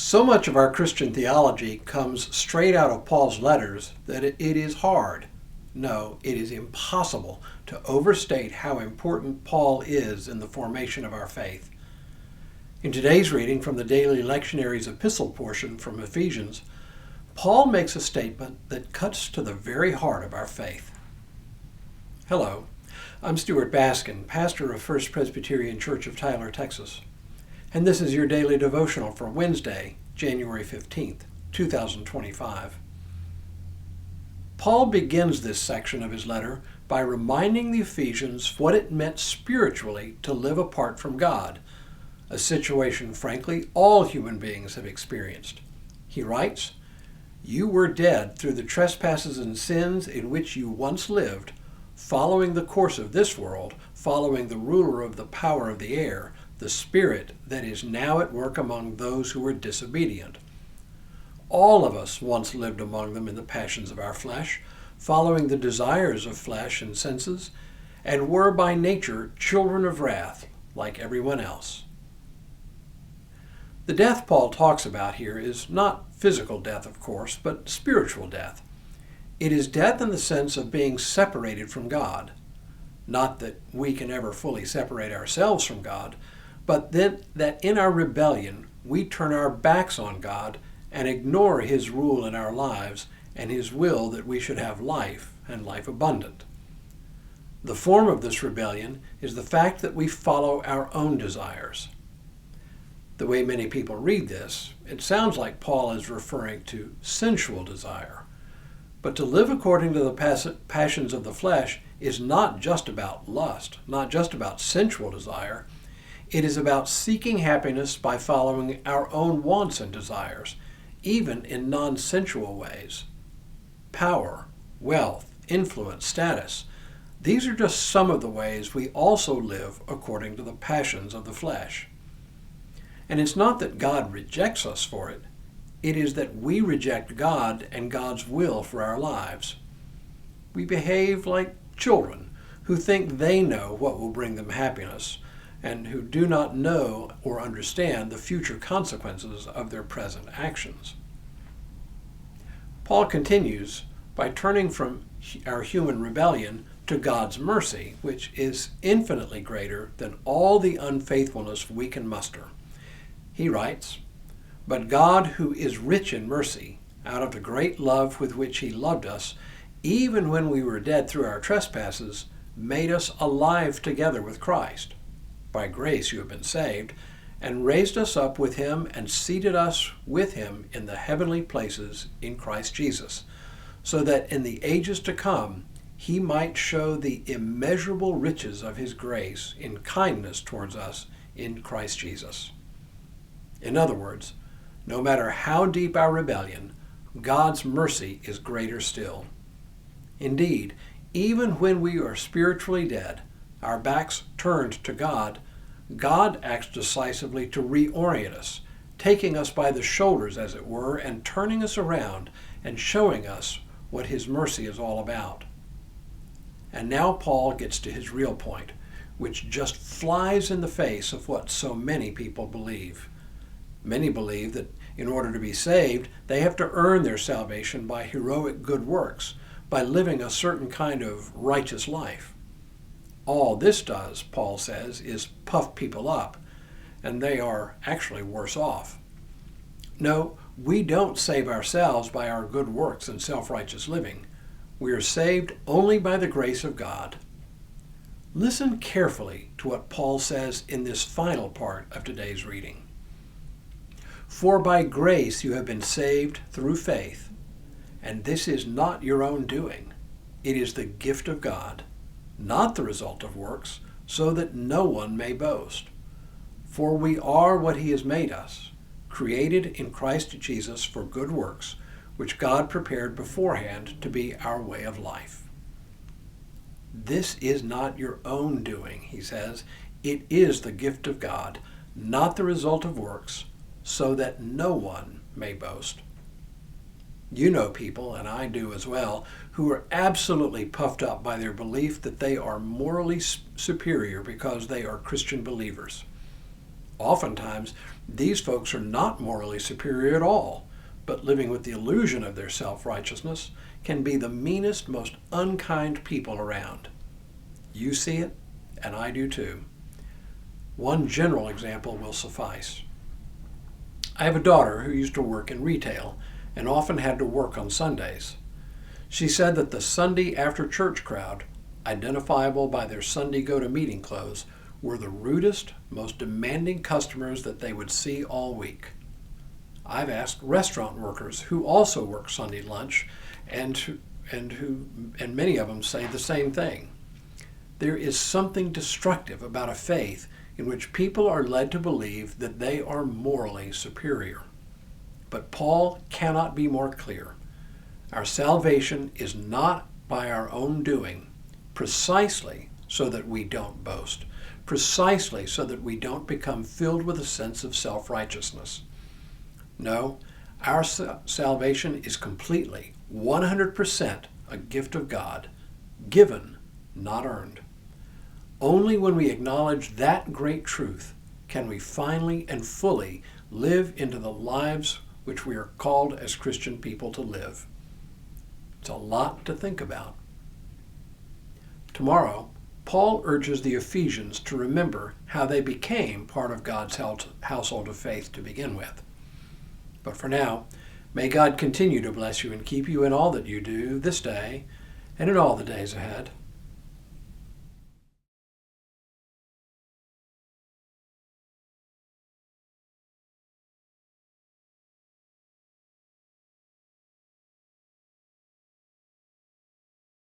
So much of our Christian theology comes straight out of Paul's letters that it is hard, no, it is impossible to overstate how important Paul is in the formation of our faith. In today's reading from the daily lectionary's epistle portion from Ephesians, Paul makes a statement that cuts to the very heart of our faith. Hello, I'm Stuart Baskin, pastor of First Presbyterian Church of Tyler, Texas. And this is your daily devotional for Wednesday, January 15th, 2025. Paul begins this section of his letter by reminding the Ephesians what it meant spiritually to live apart from God, a situation, frankly, all human beings have experienced. He writes, "You were dead through the trespasses and sins in which you once lived, following the course of this world, following the ruler of the power of the air, the spirit that is now at work among those who are disobedient. All of us once lived among them in the passions of our flesh, following the desires of flesh and senses, and were by nature children of wrath, like everyone else." The death Paul talks about here is not physical death, of course, but spiritual death. It is death in the sense of being separated from God. Not that we can ever fully separate ourselves from God, but then that in our rebellion we turn our backs on God and ignore His rule in our lives and His will that we should have life and life abundant. The form of this rebellion is the fact that we follow our own desires. The way many people read this, it sounds like Paul is referring to sensual desire. But to live according to the passions of the flesh is not just about lust, not just about sensual desire. It is about seeking happiness by following our own wants and desires, even in non-sensual ways. Power, wealth, influence, status, these are just some of the ways we also live according to the passions of the flesh. And it's not that God rejects us for it. It is that we reject God and God's will for our lives. We behave like children who think they know what will bring them happiness, and who do not know or understand the future consequences of their present actions. Paul continues by turning from our human rebellion to God's mercy, which is infinitely greater than all the unfaithfulness we can muster. He writes, "But God, who is rich in mercy, out of the great love with which He loved us, even when we were dead through our trespasses, made us alive together with Christ. By grace you have been saved, and raised us up with Him and seated us with Him in the heavenly places in Christ Jesus, so that in the ages to come He might show the immeasurable riches of His grace in kindness towards us in Christ Jesus." In other words, no matter how deep our rebellion, God's mercy is greater still. Indeed, even when we are spiritually dead, our backs turned to God, God acts decisively to reorient us, taking us by the shoulders, as it were, and turning us around and showing us what His mercy is all about. And now Paul gets to his real point, which just flies in the face of what so many people believe. Many believe that in order to be saved, they have to earn their salvation by heroic good works, by living a certain kind of righteous life. All this does, Paul says, is puff people up, and they are actually worse off. No, we don't save ourselves by our good works and self-righteous living. We are saved only by the grace of God. Listen carefully to what Paul says in this final part of today's reading. "For by grace you have been saved through faith, and this is not your own doing. It is the gift of God, not the result of works, so that no one may boast. For we are what He has made us, created in Christ Jesus for good works, which God prepared beforehand to be our way of life." This is not your own doing, he says. It is the gift of God, not the result of works, so that no one may boast. You know people, and I do as well, who are absolutely puffed up by their belief that they are morally superior because they are Christian believers. Oftentimes, These folks are not morally superior at all, but living with the illusion of their self-righteousness can be the meanest, most unkind people around. You see it, and I do too. One general example will suffice. I have a daughter who used to work in retail and often had to work on Sundays. She said that the Sunday after church crowd, identifiable by their Sunday go-to-meeting clothes, were the rudest, most demanding customers that they would see all week. I've asked restaurant workers who also work Sunday lunch and many of them say the same thing. There is something destructive about a faith in which people are led to believe that they are morally superior. But Paul cannot be more clear. Our salvation is not by our own doing, precisely so that we don't boast, precisely so that we don't become filled with a sense of self-righteousness. No, our salvation is completely, 100% a gift of God, given, not earned. Only when we acknowledge that great truth can we finally and fully live into the lives which we are called as Christian people to live. It's a lot to think about. Tomorrow, Paul urges the Ephesians to remember how they became part of God's household of faith to begin with. But for now, may God continue to bless you and keep you in all that you do this day and in all the days ahead.